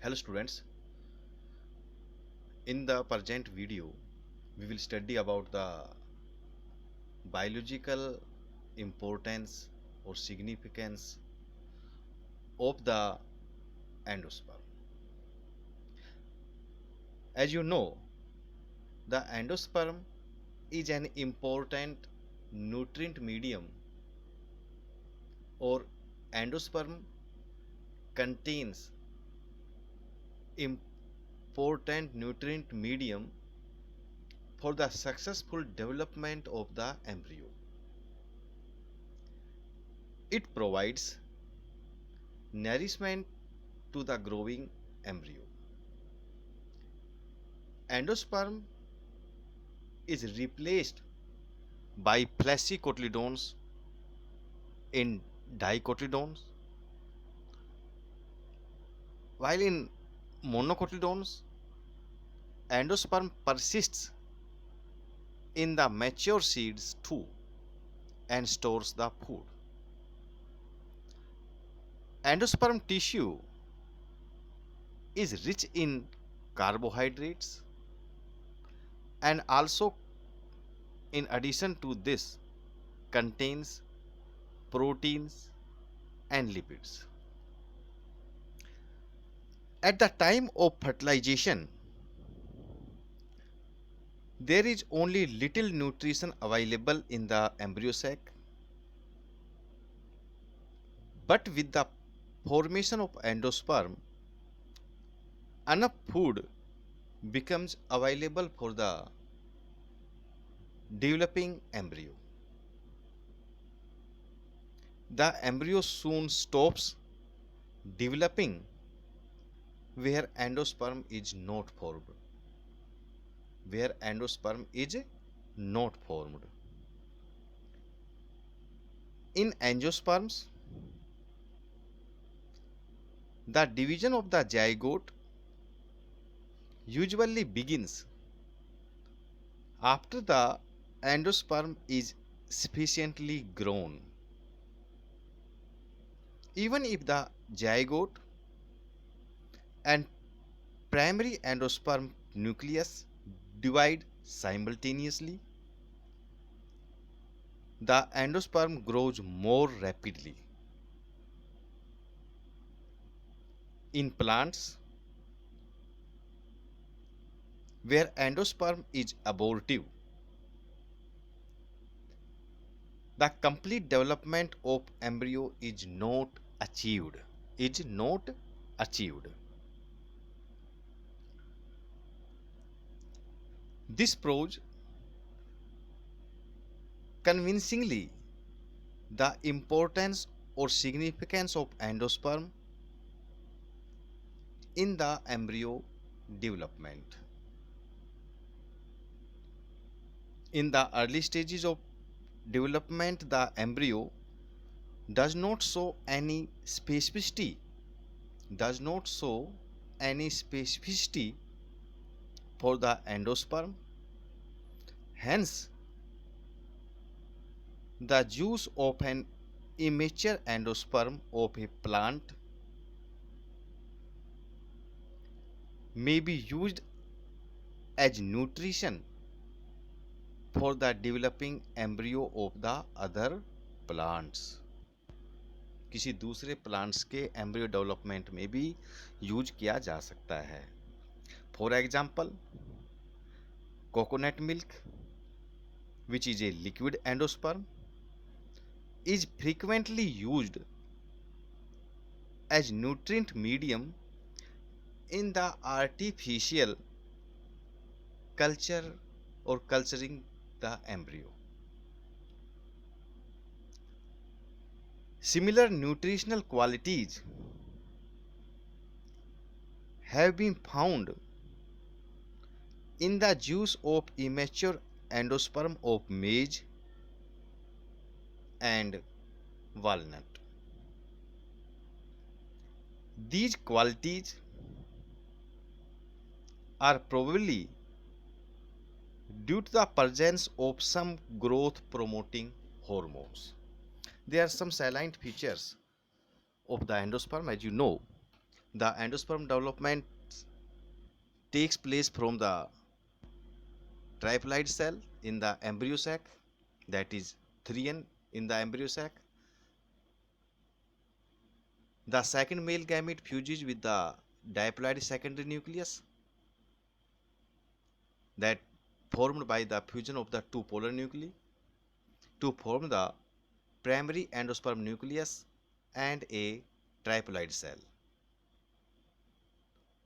Hello students, in the present video we will study about the biological importance or significance of the endosperm. As you know, the endosperm is an important nutrient medium, or endosperm contains important nutrient medium for the successful development of the embryo. It provides nourishment to the growing embryo. Endosperm is replaced by placicotyledons in dicotyledons, while in monocotyledons, endosperm persists in the mature seeds too and stores the food. Endosperm tissue is rich in carbohydrates and also, in addition to this, contains proteins and lipids. At the time of fertilization, there is only little nutrition available in the embryo sac, but with the formation of endosperm, enough food becomes available for the developing embryo. The embryo soon stops developing where endosperm is not formed. Where endosperm is not formed. In angiosperms, the division of the zygote usually begins after the endosperm is sufficiently grown. Even if the zygote and primary endosperm nucleus divide simultaneously, the endosperm grows more rapidly. In plants, where endosperm is abortive, the complete development of embryo is not achieved. Is not achieved. This proves convincingly the importance or significance of endosperm in the embryo development. In the early stages of development, the embryo does not show any specificity, does not show any specificity for the endosperm. Hence, the juice of an immature endosperm of a plant may be used as nutrition for the developing embryo of the other plants. किसी दूसरे plants के embryo development में भी use किया जा सकता है. For example, coconut milk, which is a liquid endosperm, is frequently used as nutrient medium in the artificial culture or culturing the embryo. Similar nutritional qualities have been found in the juice of immature endosperm of maize and walnut. These qualities are probably due to the presence of some growth promoting hormones. There are some salient features of the endosperm, as you know. The endosperm development takes place from the triploid cell in the embryo sac, that is 3N in the embryo sac. The second male gamete fuses with the diploid secondary nucleus, that formed by the fusion of the two polar nuclei to form the primary endosperm nucleus and a triploid cell.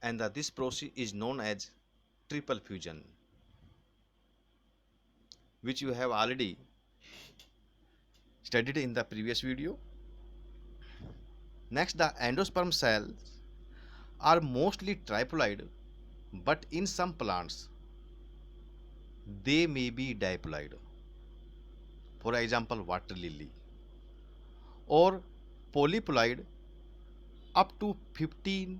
And this process is known as triple fusion, which you have already studied in the previous video. Next, the endosperm cells are mostly triploid, but in some plants they may be diploid. For example, water lily, or polyploid up to 15N.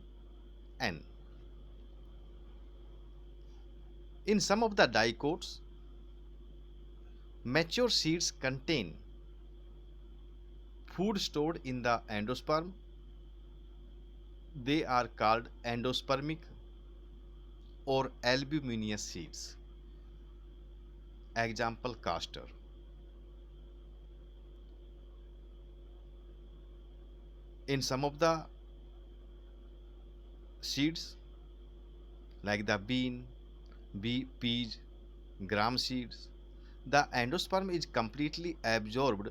In some of the dicots, mature seeds contain food stored in the endosperm. They are called endospermic or albuminous seeds. Example, castor. In some of the seeds, like the bean, peas, gram seeds, the endosperm is completely absorbed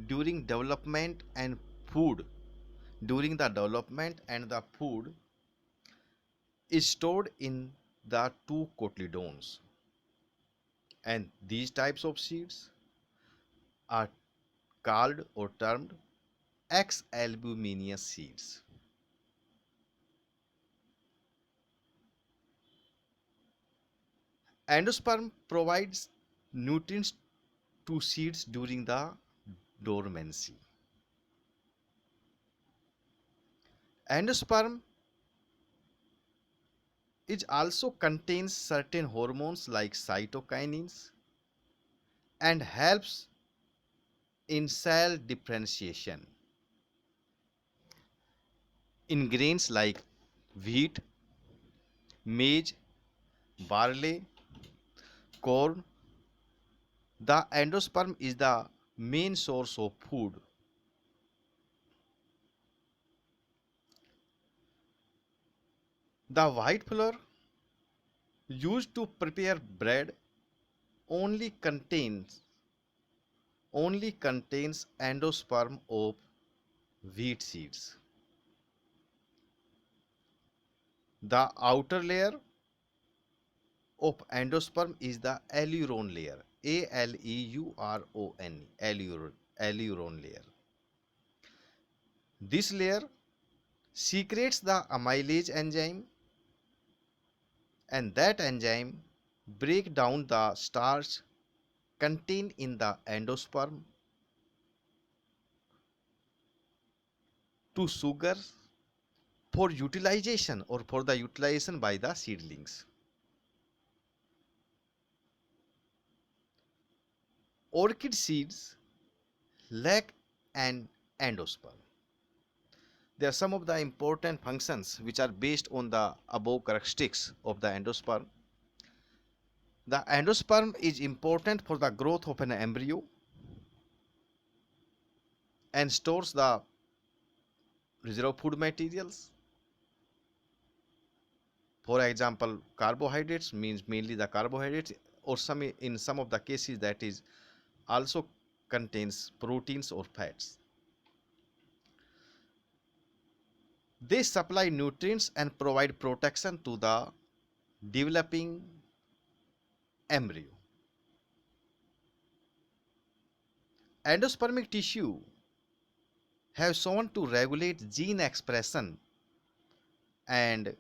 during development, and food during the development and the food is stored in the two cotyledons. And these types of seeds are called or termed X-albuminous seeds. Endosperm provides nutrients to seeds during the dormancy. Endosperm it also contains certain hormones like cytokinins and helps in cell differentiation. In grains like wheat, maize, barley, corn, the endosperm is the main source of food. The white flour used to prepare bread only contains endosperm of wheat seeds. The outer layer of endosperm is the aleurone layer. Aleuron, aleurone layer. This layer secretes the amylase enzyme, and that enzyme break down the starch contained in the endosperm to sugar for utilization or for the utilization by the seedlings. Orchid seeds lack an endosperm. There are some of the important functions which are based on the above characteristics of the endosperm. The endosperm is important for the growth of an embryo and stores the reserve food materials. For example, carbohydrates means mainly the carbohydrates, or in some of the cases that is also contains proteins or fats. They supply nutrients and provide protection to the developing embryo. Endospermic tissue have shown to regulate gene expression and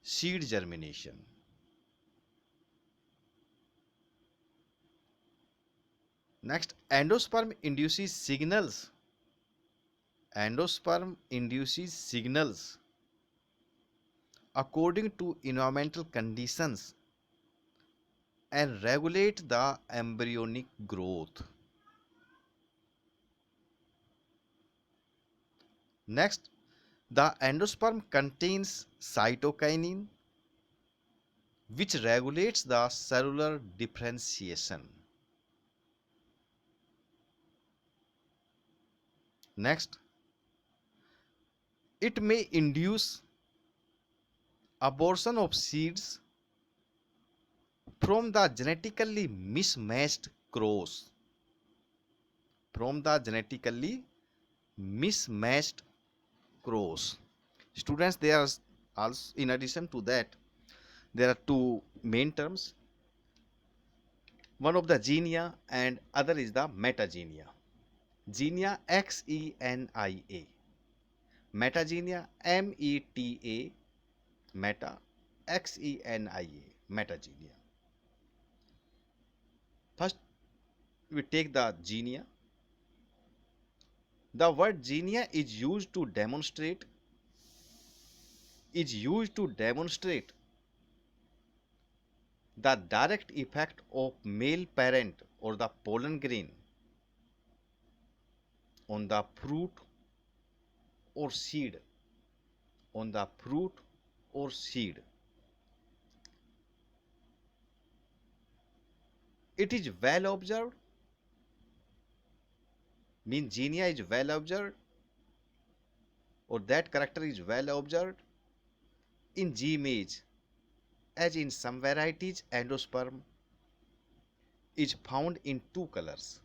seed germination. Next, endosperm induces signals. Endosperm induces signals according to environmental conditions and regulate the embryonic growth. Next, The endosperm contains cytokinin, which regulates the cellular differentiation. Next, it may induce abortion of seeds from the genetically mismatched cross. From the genetically mismatched cross. Students, there are also, in addition to that, there are two main terms. One of the genia and other is the metagenia. Genia, Xenia. Metagenia, Meta. Meta, Xenia. Metagenia. First, we take the genia. The word genia is used to demonstrate the direct effect of male parent or the pollen grain on the fruit or seed. On the fruit or seed. It is well observed, means genia is well observed, or that character is well observed in G image, as in some varieties endosperm is found in two colors,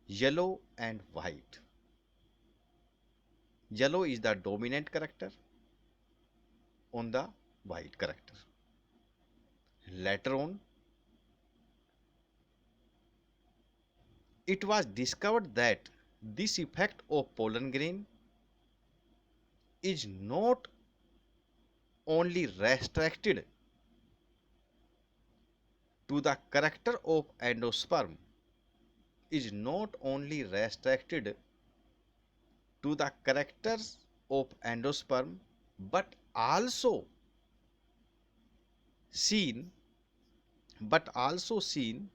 yellow and white. Yellow is the dominant character on the white character. Later on, it was discovered that this effect of pollen grain is not only restricted to the character of endosperm, is not only restricted to the characters of endosperm, but also seen but also seen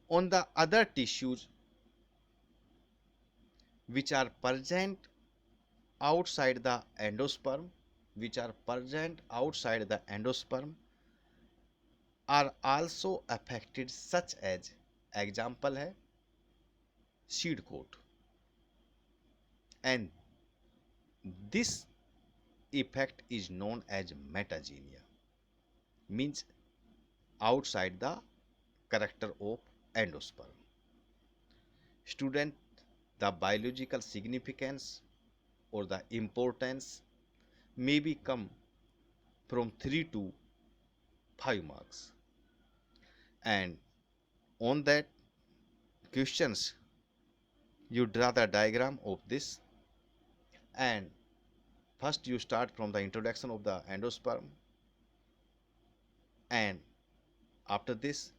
on the other tissues which are present outside the endosperm, are also affected, such as example है seed coat, and this effect is known as metagenia, means outside the character of endosperm. Student, the biological significance or the importance may become from 3 to 5 marks, and on that questions you draw the diagram of this, and first you start from the introduction of the endosperm, and after this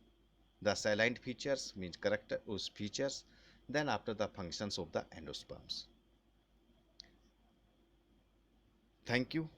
the salient features, means character features, then after the functions of the endosperms. Thank you.